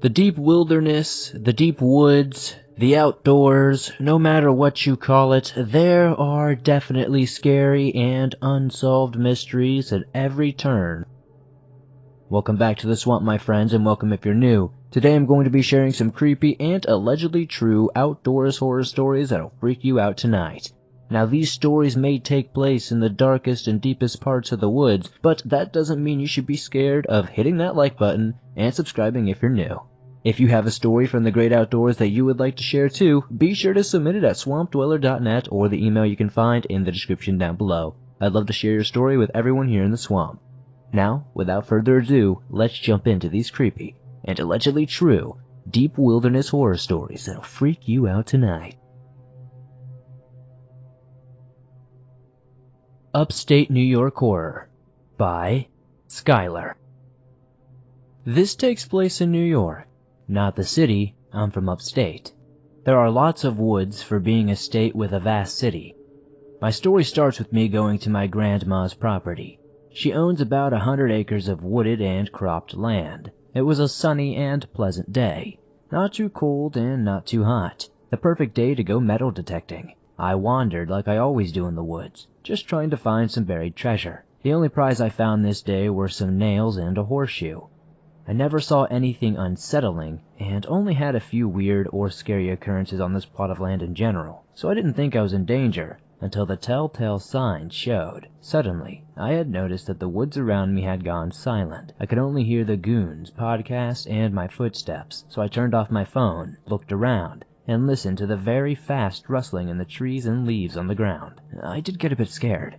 The deep wilderness, the deep woods, the outdoors, no matter what you call it, there are definitely scary and unsolved mysteries at every turn. Welcome back to the swamp, my friends, and welcome if you're new. Today I'm going to be sharing some creepy and allegedly true outdoors horror stories that'll freak you out tonight. Now, these stories may take place in the darkest and deepest parts of the woods, but that doesn't mean you should be scared of hitting that like button and subscribing if you're new. If you have a story from the great outdoors that you would like to share too, be sure to submit it at swampdweller.net or the email you can find in the description down below. I'd love to share your story with everyone here in the swamp. Now, without further ado, let's jump into these creepy and allegedly true deep wilderness horror stories that'll freak you out tonight. Upstate New York Horror by Skylar. This takes place in New York. Not the city, I'm from upstate. There are lots of woods for being a state with a vast city. My story starts with me going to my grandma's property. She owns about 100 acres of wooded and cropped land. It was a sunny and pleasant day. Not too cold and not too hot. The perfect day to go metal detecting. I wandered like I always do in the woods, just trying to find some buried treasure. The only prize I found this day were some nails and a horseshoe. I never saw anything unsettling, and only had a few weird or scary occurrences on this plot of land in general, so I didn't think I was in danger until the telltale signs showed. Suddenly, I had noticed that the woods around me had gone silent. I could only hear the goons, podcast, and my footsteps, so I turned off my phone, looked around, and listened to the very fast rustling in the trees and leaves on the ground. I did get a bit scared.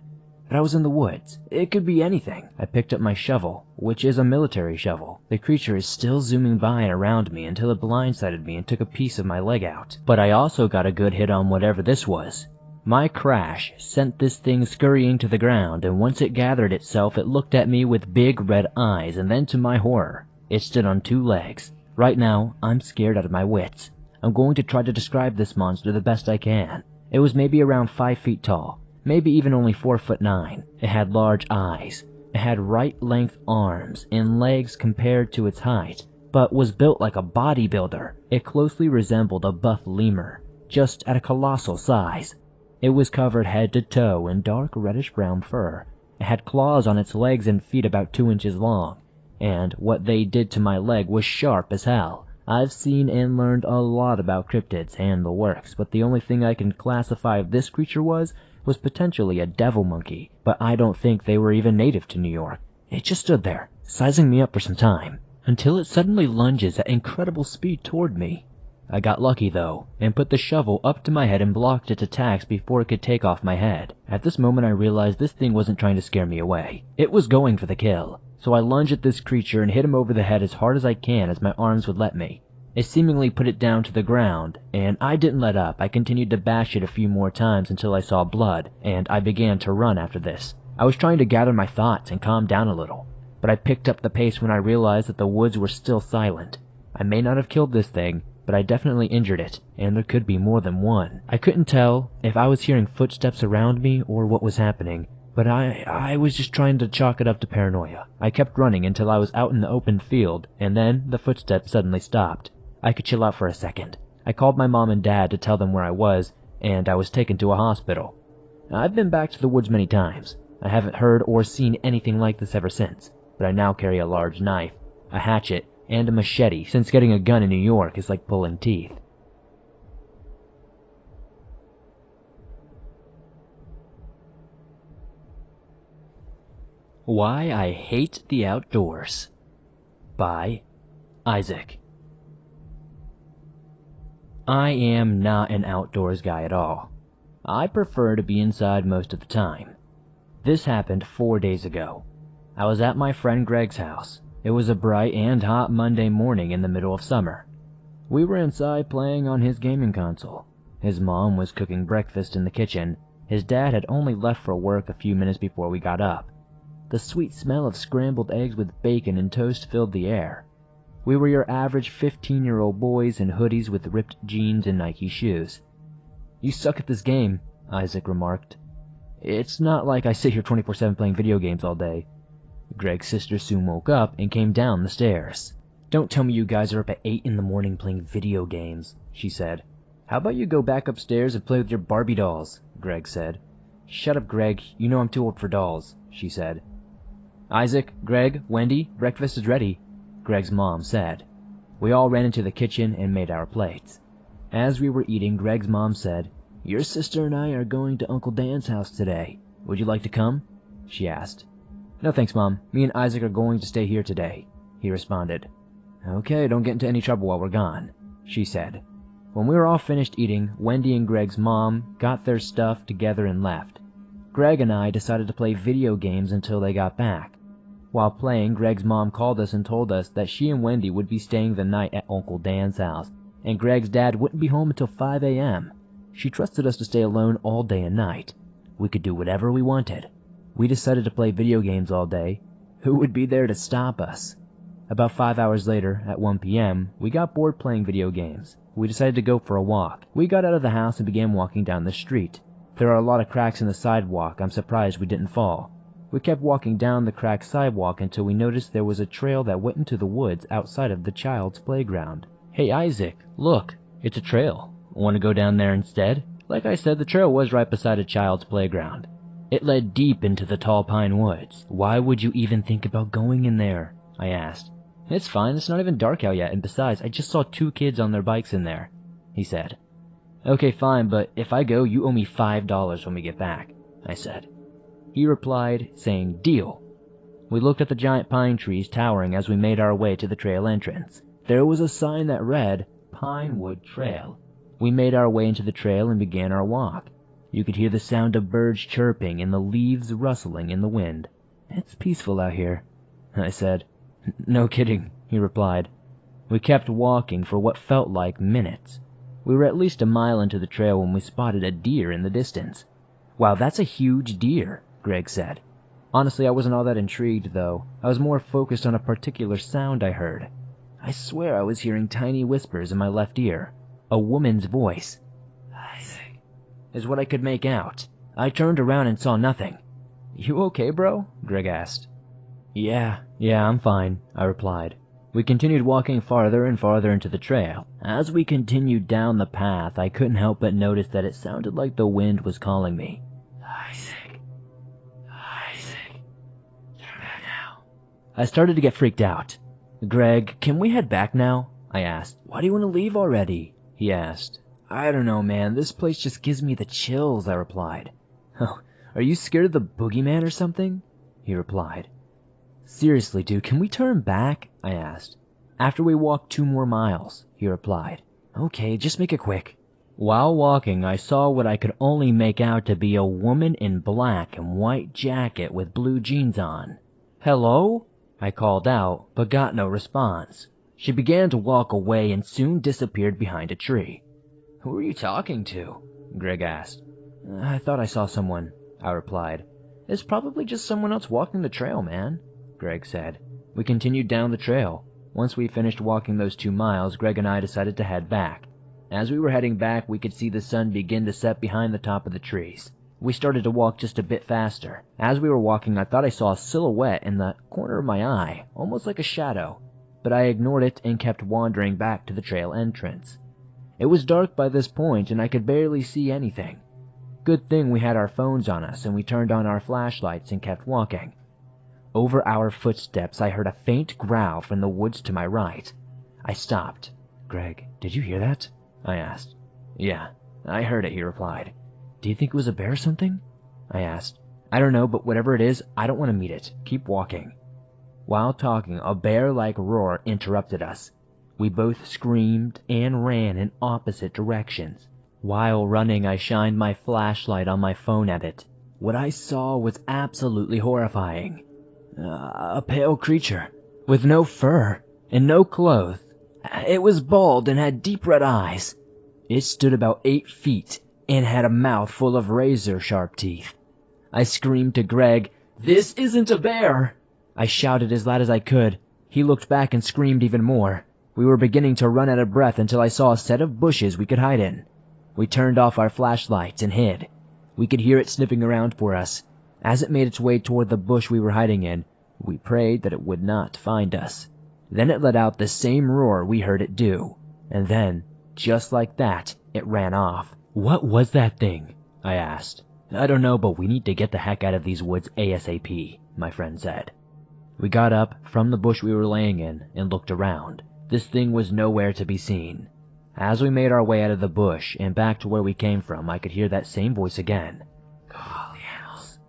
But I was in the woods. It could be anything. I picked up my shovel, which is a military shovel. The creature is still zooming by and around me until it blindsided me and took a piece of my leg out. But I also got a good hit on whatever this was. My crash sent this thing scurrying to the ground, and once it gathered itself, it looked at me with big red eyes, and then to my horror, it stood on 2 legs. Right now, I'm scared out of my wits. I'm going to try to describe this monster the best I can. It was maybe around 5 feet tall. Maybe even only 4'9". It had large eyes. It had right-length arms and legs compared to its height, but was built like a bodybuilder. It closely resembled a buff lemur, just at a colossal size. It was covered head to toe in dark reddish-brown fur. It had claws on its legs and feet about 2 inches long, and what they did to my leg was sharp as hell. I've seen and learned a lot about cryptids and the works, but the only thing I can classify this creature was potentially a devil monkey, but I don't think they were even native to New York. It just stood there, sizing me up for some time, until it suddenly lunges at incredible speed toward me. I got lucky though, and put the shovel up to my head and blocked its attacks before it could take off my head. At this moment I realized this thing wasn't trying to scare me away. It was going for the kill, so I lunged at this creature and hit him over the head as hard as I can as my arms would let me. It seemingly put it down to the ground, and I didn't let up. I continued to bash it a few more times until I saw blood, and I began to run after this. I was trying to gather my thoughts and calm down a little, but I picked up the pace when I realized that the woods were still silent. I may not have killed this thing, but I definitely injured it, and there could be more than one. I couldn't tell if I was hearing footsteps around me or what was happening, but I was just trying to chalk it up to paranoia. I kept running until I was out in the open field, and then the footsteps suddenly stopped. I could chill out for a second. I called my mom and dad to tell them where I was, and I was taken to a hospital. I've been back to the woods many times. I haven't heard or seen anything like this ever since, but I now carry a large knife, a hatchet, and a machete, since getting a gun in New York is like pulling teeth. Why I Hate the Outdoors by Isaac. I am not an outdoors guy at all. I prefer to be inside most of the time. This happened 4 days ago. I was at my friend Greg's house. It was a bright and hot Monday morning in the middle of summer. We were inside playing on his gaming console. His mom was cooking breakfast in the kitchen. His dad had only left for work a few minutes before we got up. The sweet smell of scrambled eggs with bacon and toast filled the air. We were your average 15-year-old boys in hoodies with ripped jeans and Nike shoes. "You suck at this game," Isaac remarked. "It's not like I sit here 24/7 playing video games all day." Greg's sister soon woke up and came down the stairs. "Don't tell me you guys are up at 8 in the morning playing video games," she said. "How about you go back upstairs and play with your Barbie dolls?" Greg said. "Shut up, Greg. You know I'm too old for dolls," she said. "Isaac, Greg, Wendy, breakfast is ready," Greg's mom said. We all ran into the kitchen and made our plates. As we were eating, Greg's mom said, "Your sister and I are going to Uncle Dan's house today. Would you like to come?" she asked. "No thanks, Mom. Me and Isaac are going to stay here today," he responded. "Okay, don't get into any trouble while we're gone," she said. When we were all finished eating, Wendy and Greg's mom got their stuff together and left. Greg and I decided to play video games until they got back. While playing, Greg's mom called us and told us that she and Wendy would be staying the night at Uncle Dan's house, and Greg's dad wouldn't be home until 5 a.m. She trusted us to stay alone all day and night. We could do whatever we wanted. We decided to play video games all day. Who would be there to stop us? About 5 hours later, at 1 p.m., we got bored playing video games. We decided to go for a walk. We got out of the house and began walking down the street. There are a lot of cracks in the sidewalk. I'm surprised we didn't fall. We kept walking down the cracked sidewalk until we noticed there was a trail that went into the woods outside of the child's playground. "Hey, Isaac, look, it's a trail. Want to go down there instead?" Like I said, the trail was right beside a child's playground. It led deep into the tall pine woods. "Why would you even think about going in there?" I asked. "It's fine, it's not even dark out yet, and besides, I just saw 2 kids on their bikes in there," he said. "Okay, fine, but if I go, you owe me $5 when we get back," I said. He replied, saying, "Deal." We looked at the giant pine trees towering as we made our way to the trail entrance. There was a sign that read, "Pinewood Trail." We made our way into the trail and began our walk. You could hear the sound of birds chirping and the leaves rustling in the wind. "It's peaceful out here," I said. "No kidding," he replied. We kept walking for what felt like minutes. We were at least a mile into the trail when we spotted a deer in the distance. "Wow, that's a huge deer," Greg said. Honestly, I wasn't all that intrigued, though. I was more focused on a particular sound I heard. I swear I was hearing tiny whispers in my left ear. A woman's voice. "Isaac," is what I could make out. I turned around and saw nothing. "You okay, bro?" Greg asked. Yeah, I'm fine," I replied. We continued walking farther and farther into the trail. As we continued down the path, I couldn't help but notice that it sounded like the wind was calling me. "Isaac, turn back now." I started to get freaked out. "Greg, can we head back now?" I asked. "Why do you want to leave already?" he asked. "I don't know, man. This place just gives me the chills," I replied. "Oh, are you scared of the boogeyman or something?" he replied. "Seriously, dude, can we turn back?" I asked. "After we walk 2 more miles," he replied. "Okay, just make it quick." While walking, I saw what I could only make out to be a woman in black and white jacket with blue jeans on. "Hello?" I called out, but got no response. She began to walk away and soon disappeared behind a tree. "Who are you talking to?" Greg asked. "I thought I saw someone," I replied. "It's probably just someone else walking the trail, man," Greg said. We continued down the trail. Once we finished walking those 2 miles, Greg and I decided to head back. As we were heading back, we could see the sun begin to set behind the top of the trees. We started to walk just a bit faster. As we were walking, I thought I saw a silhouette in the corner of my eye, almost like a shadow, but I ignored it and kept wandering back to the trail entrance. It was dark by this point, and I could barely see anything. Good thing we had our phones on us, and we turned on our flashlights and kept walking. Over our footsteps, I heard a faint growl from the woods to my right. I stopped. "Greg, did you hear that?" I asked. "Yeah, I heard it," he replied. "Do you think it was a bear or something?" I asked. "I don't know, but whatever it is, I don't want to meet it. Keep walking." While talking, a bear-like roar interrupted us. We both screamed and ran in opposite directions. While running, I shined my flashlight on my phone at it. What I saw was absolutely horrifying. A pale creature, with no fur and no clothes. It was bald and had deep red eyes. It stood about 8 feet and had a mouth full of razor-sharp teeth. I screamed to Greg, "This isn't a bear!" I shouted as loud as I could. He looked back and screamed even more. We were beginning to run out of breath until I saw a set of bushes we could hide in. We turned off our flashlights and hid. We could hear it sniffing around for us. As it made its way toward the bush we were hiding in, we prayed that it would not find us. Then it let out the same roar we heard it do. And then, just like that, it ran off. "What was that thing?" I asked. "I don't know, but we need to get the heck out of these woods ASAP," my friend said. We got up from the bush we were laying in and looked around. This thing was nowhere to be seen. As we made our way out of the bush and back to where we came from, I could hear that same voice again. "Go all the animals.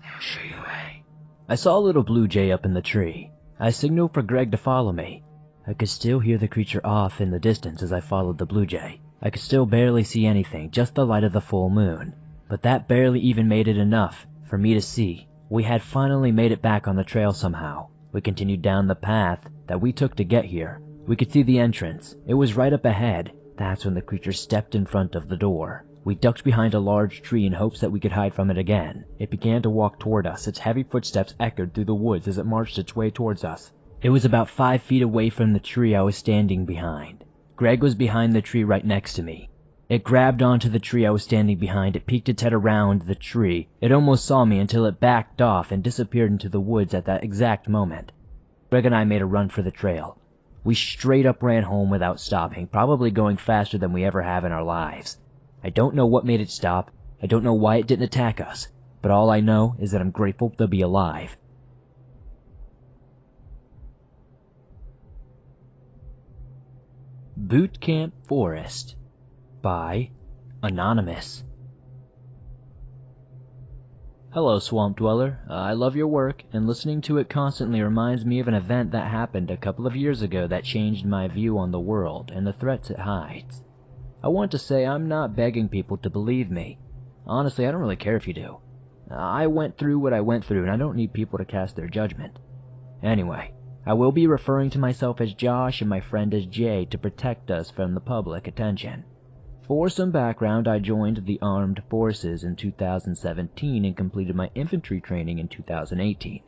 They'll show you away." I saw a little blue jay up in the tree. I signaled for Greg to follow me. I could still hear the creature off in the distance as I followed the blue jay. I could still barely see anything, just the light of the full moon. But that barely even made it enough for me to see. We had finally made it back on the trail somehow. We continued down the path that we took to get here. We could see the entrance. It was right up ahead. That's when the creature stepped in front of the door. We ducked behind a large tree in hopes that we could hide from it again. It began to walk toward us. Its heavy footsteps echoed through the woods as it marched its way towards us. It was about 5 feet away from the tree I was standing behind. Greg was behind the tree right next to me. It grabbed onto the tree I was standing behind. It peeked its head around the tree. It almost saw me until it backed off and disappeared into the woods at that exact moment. Greg and I made a run for the trail. We straight up ran home without stopping, probably going faster than we ever have in our lives. I don't know what made it stop. I don't know why it didn't attack us. But all I know is that I'm grateful to be alive. Boot Camp Forest by Anonymous. Hello, Swamp Dweller. I love your work, and listening to it constantly reminds me of an event that happened a couple of years ago that changed my view on the world and the threats it hides. I want to say I'm not begging people to believe me. Honestly, I don't really care if you do. I went through what I went through, and I don't need people to cast their judgment. Anyway, I will be referring to myself as Josh and my friend as Jay to protect us from the public attention. For some background, I joined the armed forces in 2017 and completed my infantry training in 2018.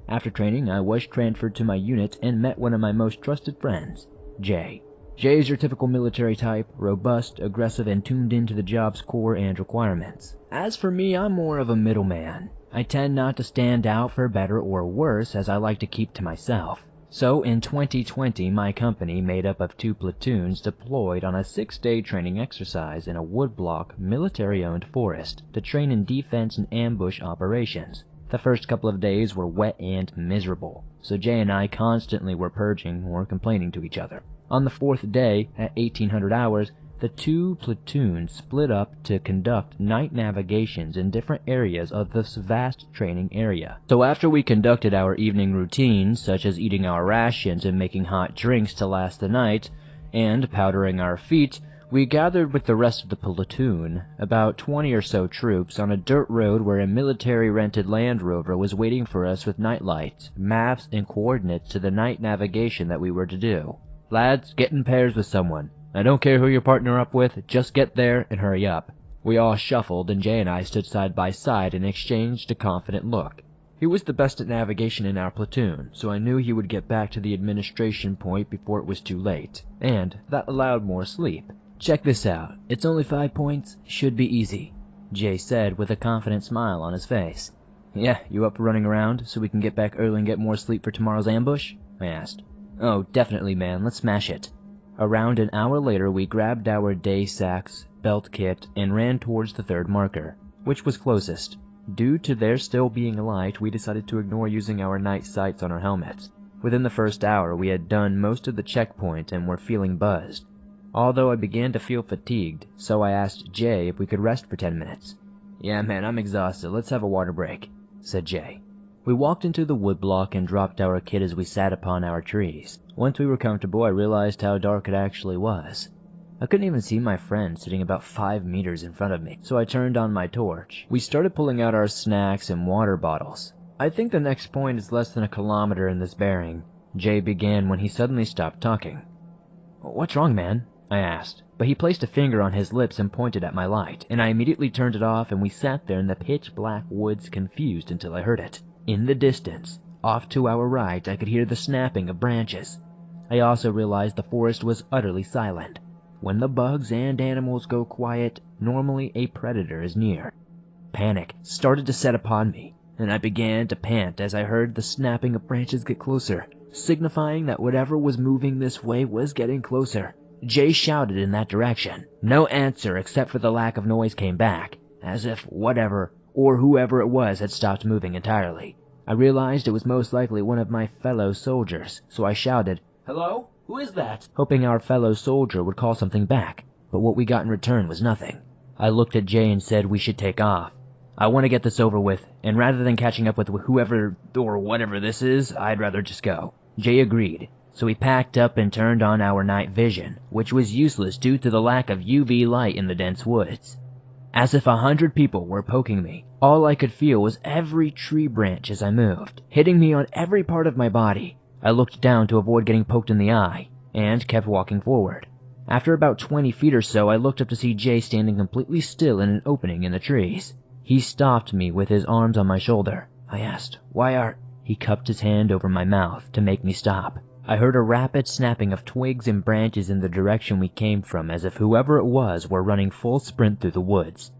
After training, I was transferred to my unit and met one of my most trusted friends, Jay. Jay is your typical military type, robust, aggressive, and tuned into the job's core and requirements. As for me, I'm more of a middleman. I tend not to stand out for better or worse, as I like to keep to myself. So in 2020, my company, made up of 2 platoons, deployed on a 6-day training exercise in a woodblock, military-owned forest to train in defense and ambush operations. The first couple of days were wet and miserable, so Jay and I constantly were purging or complaining to each other. On the 4th day, at 1800 hours, the 2 platoons split up to conduct night navigations in different areas of this vast training area. So after we conducted our evening routines, such as eating our rations and making hot drinks to last the night, and powdering our feet, we gathered with the rest of the platoon, about 20 or so troops, on a dirt road where a military-rented Land Rover was waiting for us with nightlights, maps, and coordinates to the night navigation that we were to do. Lads, get in pairs with someone. I don't care who you partner up with, just get there and hurry up. We all shuffled, and Jay and I stood side by side and exchanged a confident look. He was the best at navigation in our platoon, so I knew he would get back to the administration point before it was too late, and that allowed more sleep. "Check this out. It's only 5 points. Should be easy," Jay said with a confident smile on his face. "Yeah, you up for running around so we can get back early and get more sleep for tomorrow's ambush?" I asked. "Oh, definitely, man. Let's smash it." Around an hour later, we grabbed our day sacks, belt kit, and ran towards the 3rd marker, which was closest. Due to there still being light, we decided to ignore using our night sights on our helmets. Within the first hour, we had done most of the checkpoint and were feeling buzzed. Although I began to feel fatigued, so I asked Jay if we could rest for 10 minutes. "Yeah, man, I'm exhausted. Let's have a water break," said Jay. We walked into the woodblock and dropped our kit as we sat upon our trees. Once we were comfortable, I realized how dark it actually was. I couldn't even see my friend sitting about 5 meters in front of me, so I turned on my torch. We started pulling out our snacks and water bottles. "I think the next point is less than a kilometer in this bearing," Jay began when he suddenly stopped talking. "What's wrong, man?" I asked, but he placed a finger on his lips and pointed at my light, and I immediately turned it off, and we sat there in the pitch-black woods confused until I heard it. In the distance, off to our right, I could hear the snapping of branches. I also realized the forest was utterly silent. When the bugs and animals go quiet, normally a predator is near. Panic started to set upon me, and I began to pant as I heard the snapping of branches get closer. signifying that whatever was moving this way was getting closer. Jay shouted in that direction. No answer except for the lack of noise came back, as if whatever or whoever it was had stopped moving entirely. I realized it was most likely one of my fellow soldiers, so I shouted, "Hello? Who is that?" hoping our fellow soldier would call something back, but what we got in return was nothing. I looked at Jay and said we should take off. I want to get this over with, and rather than catching up with whoever or whatever this is, I'd rather just go. Jay agreed, so we packed up and turned on our night vision, which was useless due to the lack of UV light in the dense woods. As if 100 people were poking me, all I could feel was every tree branch as I moved, hitting me on every part of my body. I looked down to avoid getting poked in the eye, and kept walking forward. After about 20 feet or so, I looked up to see Jay standing completely still in an opening in the trees. He stopped me with his arms on my shoulder. I asked, "Why are—" He cupped his hand over my mouth to make me stop. I heard a rapid snapping of twigs and branches in the direction we came from, as if whoever it was were running full sprint through the woods.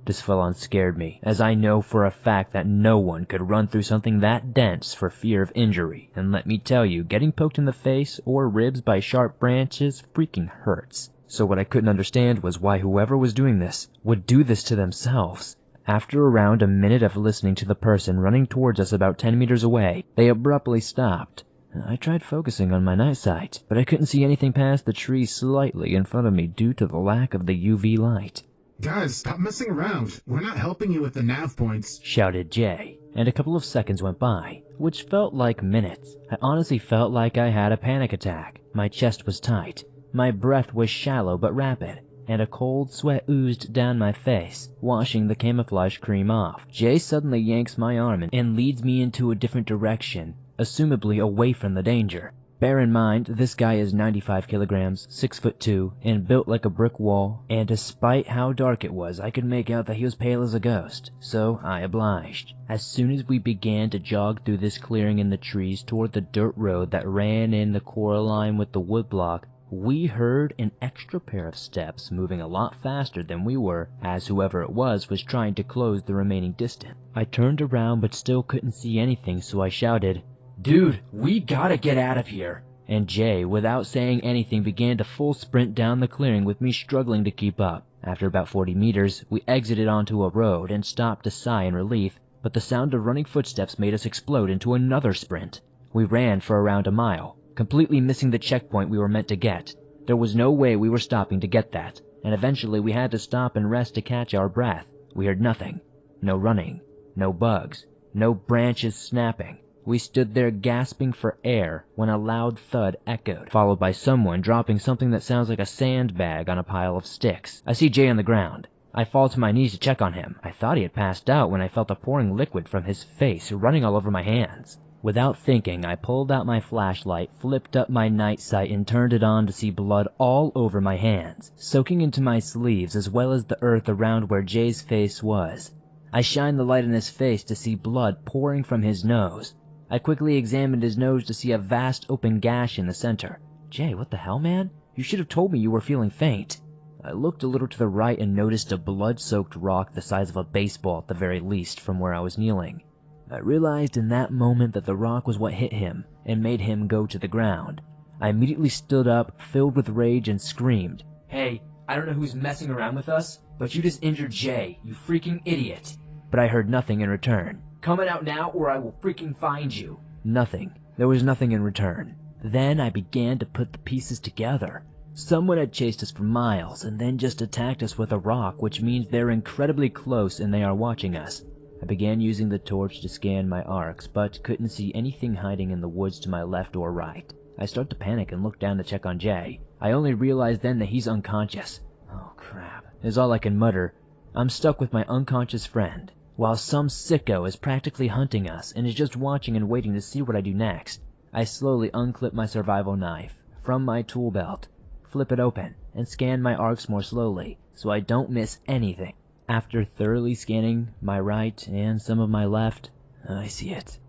This full-on scared me, as I know for a fact that no one could run through something that dense for fear of injury, and let me tell you, getting poked in the face or ribs by sharp branches freaking hurts. So what I couldn't understand was why whoever was doing this would do this to themselves. After around a minute of listening to the person running towards us about 10 meters away, they abruptly stopped. I tried focusing on my night sight, but I couldn't see anything past the trees slightly in front of me due to the lack of the UV light. "Guys, stop messing around. We're not helping you with the nav points," shouted Jay, and a couple of seconds went by, which felt like minutes. I honestly felt like I had a panic attack. My chest was tight, my breath was shallow but rapid, and a cold sweat oozed down my face, washing the camouflage cream off. Jay suddenly yanks my arm and leads me into a different direction, assumably away from the danger. Bear in mind, this guy is 95 kilograms, 6'2", and built like a brick wall, and despite how dark it was, I could make out that he was pale as a ghost, so I obliged. As soon as we began to jog through this clearing in the trees toward the dirt road that ran in the core line with the woodblock, we heard an extra pair of steps moving a lot faster than we were, as whoever it was trying to close the remaining distance. I turned around but still couldn't see anything, so I shouted, "Dude, we gotta get out of here." And Jay, without saying anything, began to full sprint down the clearing with me struggling to keep up. After about 40 meters, we exited onto a road and stopped to sigh in relief, but the sound of running footsteps made us explode into another sprint. We ran for around a mile, completely missing the checkpoint we were meant to get. There was no way we were stopping to get that, and eventually we had to stop and rest to catch our breath. We heard nothing. No running, no bugs, no branches snapping. We stood there gasping for air when a loud thud echoed, followed by someone dropping something that sounds like a sandbag on a pile of sticks. I see Jay on the ground. I fall to my knees to check on him. I thought he had passed out when I felt a pouring liquid from his face running all over my hands. Without thinking, I pulled out my flashlight, flipped up my night sight, and turned it on to see blood all over my hands, soaking into my sleeves as well as the earth around where Jay's face was. I shined the light in his face to see blood pouring from his nose. I quickly examined his nose to see a vast open gash in the center. Jay, what the hell, man? You should have told me you were feeling faint. I looked a little to the right and noticed a blood-soaked rock the size of a baseball at the very least from where I was kneeling. I realized in that moment that the rock was what hit him and made him go to the ground. I immediately stood up, filled with rage, and screamed, "Hey, I don't know who's messing around with us, but you just injured Jay, you freaking idiot." But I heard nothing in return. "Coming out now or I will freaking find you." Nothing. There was nothing in return. Then I began to put the pieces together. Someone had chased us for miles and then just attacked us with a rock, which means they're incredibly close and they are watching us. I began using the torch to scan my arcs, but couldn't see anything hiding in the woods to my left or right. I start to panic and look down to check on Jay. I only realized then that he's unconscious. "Oh crap," is all I can mutter. I'm stuck with my unconscious friend, while some sicko is practically hunting us and is just watching and waiting to see what I do next. I slowly unclip my survival knife from my tool belt, flip it open, and scan my arcs more slowly, so I don't miss anything. After thoroughly scanning my right and some of my left, I see it.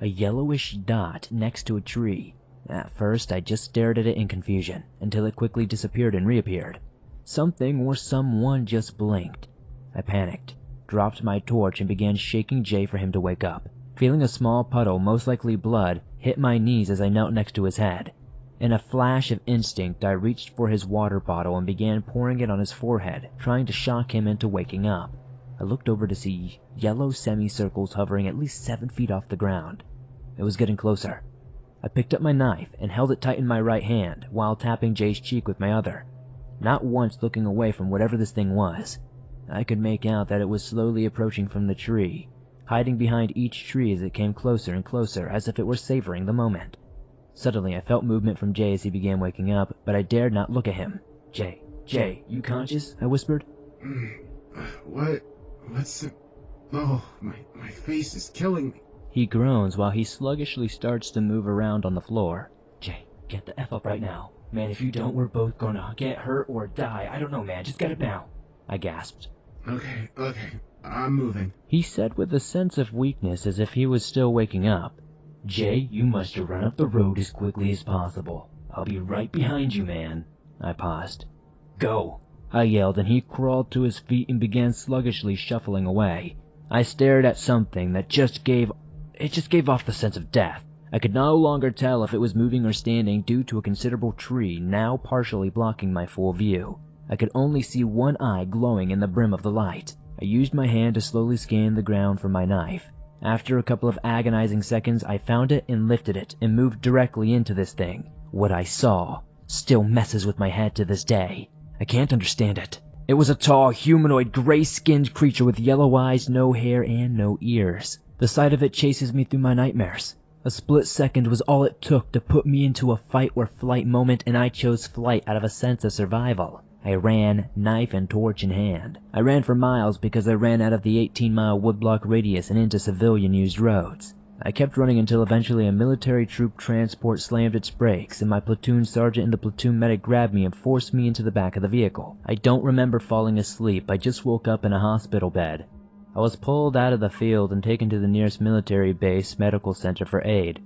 A yellowish dot next to a tree. At first, I just stared at it in confusion, until it quickly disappeared and reappeared. Something or someone just blinked. I panicked, dropped my torch, and began shaking Jay for him to wake up. Feeling a small puddle, most likely blood, hit my knees as I knelt next to his head. In a flash of instinct, I reached for his water bottle and began pouring it on his forehead, trying to shock him into waking up. I looked over to see yellow semicircles hovering at least 7 feet off the ground. It was getting closer. I picked up my knife and held it tight in my right hand while tapping Jay's cheek with my other, not once looking away from whatever this thing was. I could make out that it was slowly approaching from the tree, hiding behind each tree as it came closer and closer, as if it were savoring the moment. Suddenly, I felt movement from Jay as he began waking up, but I dared not look at him. Jay, you conscious?" I whispered. What's the... Oh, my face is killing me. He groans while he sluggishly starts to move around on the floor. "Jay, get the F up right now. Man, if you don't, we're both gonna get hurt or die. I don't know, man. Just get it now," I gasped. Okay, I'm moving," he said with a sense of weakness as if he was still waking up. "Jay, you must run up the road as quickly as possible. I'll be right behind you, man." I paused. "Go," I yelled, and he crawled to his feet and began sluggishly shuffling away. I stared at something that just gave off the sense of death. I could no longer tell if it was moving or standing due to a considerable tree now partially blocking my full view. I could only see one eye glowing in the brim of the light. I used my hand to slowly scan the ground for my knife. After a couple of agonizing seconds, I found it and lifted it and moved directly into this thing. What I saw still messes with my head to this day. I can't understand it. It was a tall, humanoid, gray-skinned creature with yellow eyes, no hair, and no ears. The sight of it chases me through my nightmares. A split second was all it took to put me into a fight or flight moment, and I chose flight out of a sense of survival. I ran, knife and torch in hand. I ran for miles because I ran out of the 18-mile woodblock radius and into civilian-used roads. I kept running until eventually a military troop transport slammed its brakes, and my platoon sergeant and the platoon medic grabbed me and forced me into the back of the vehicle. I don't remember falling asleep. I just woke up in a hospital bed. I was pulled out of the field and taken to the nearest military base medical center for aid.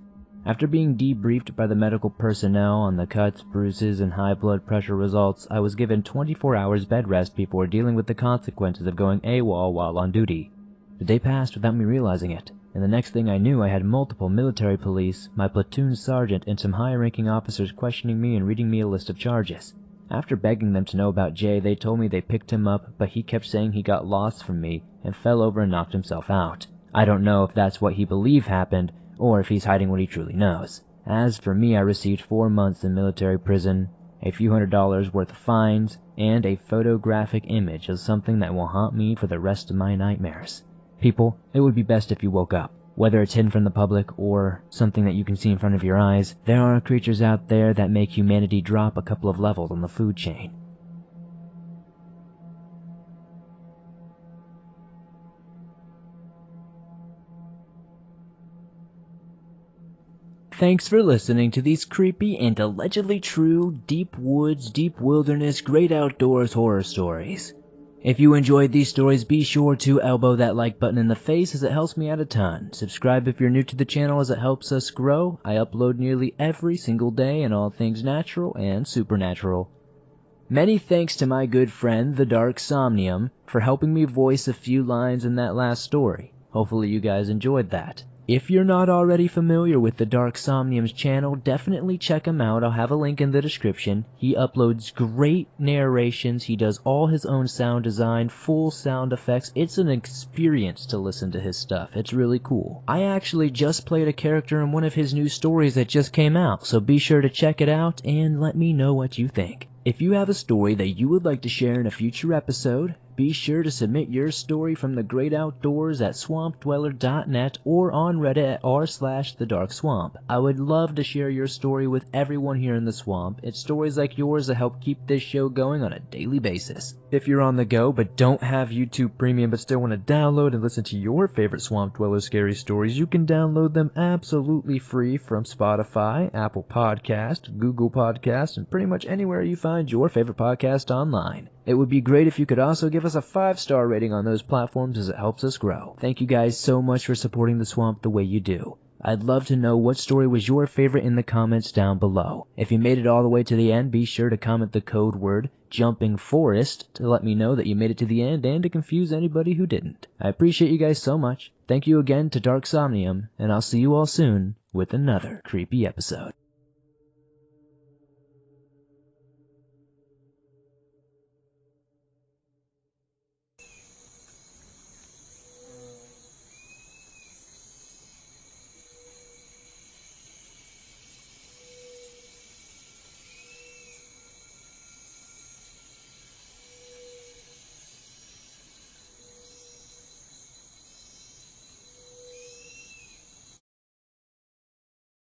After being debriefed by the medical personnel on the cuts, bruises, and high blood pressure results, I was given 24 hours bed rest before dealing with the consequences of going AWOL while on duty. The day passed without me realizing it, and the next thing I knew I had multiple military police, my platoon sergeant, and some high-ranking officers questioning me and reading me a list of charges. After begging them to know about Jay, they told me they picked him up, but he kept saying he got lost from me and fell over and knocked himself out. I don't know if that's what he believed happened, or if he's hiding what he truly knows. As for me, I received 4 months in military prison, a few $100s worth of fines, and a photographic image of something that will haunt me for the rest of my nightmares. People, it would be best if you woke up. Whether it's hidden from the public or something that you can see in front of your eyes, there are creatures out there that make humanity drop a couple of levels on the food chain. Thanks for listening to these creepy and allegedly true deep woods, deep wilderness, great outdoors horror stories. If you enjoyed these stories, be sure to elbow that like button in the face as it helps me out a ton. Subscribe if you're new to the channel as it helps us grow. I upload nearly every single day in all things natural and supernatural. Many thanks to my good friend, the Dark Somnium, for helping me voice a few lines in that last story. Hopefully you guys enjoyed that. If you're not already familiar with the Dark Somnium's channel, definitely check him out. I'll have a link in the description. He uploads great narrations. He does all his own sound design, full sound effects. It's an experience to listen to his stuff. It's really cool. I actually just played a character in one of his new stories that just came out, so be sure to check it out and let me know what you think. If you have a story that you would like to share in a future episode, be sure to submit your story from the great outdoors at swampdweller.net or on Reddit at r/thedarkswamp. I would love to share your story with everyone here in the swamp. It's stories like yours that help keep this show going on a daily basis. If you're on the go but don't have YouTube Premium but still want to download and listen to your favorite Swamp Dweller scary stories, you can download them absolutely free from Spotify, Apple Podcast, Google Podcast, and pretty much anywhere you find your favorite podcast online. It would be great if you could also give us a 5-star rating on those platforms as it helps us grow. Thank you guys so much for supporting the swamp the way you do. I'd love to know what story was your favorite in the comments down below. If you made it all the way to the end, be sure to comment the code word Jumping Forest to let me know that you made it to the end and to confuse anybody who didn't. I appreciate you guys so much. Thank you again to Dark Somnium, and I'll see you all soon with another creepy episode.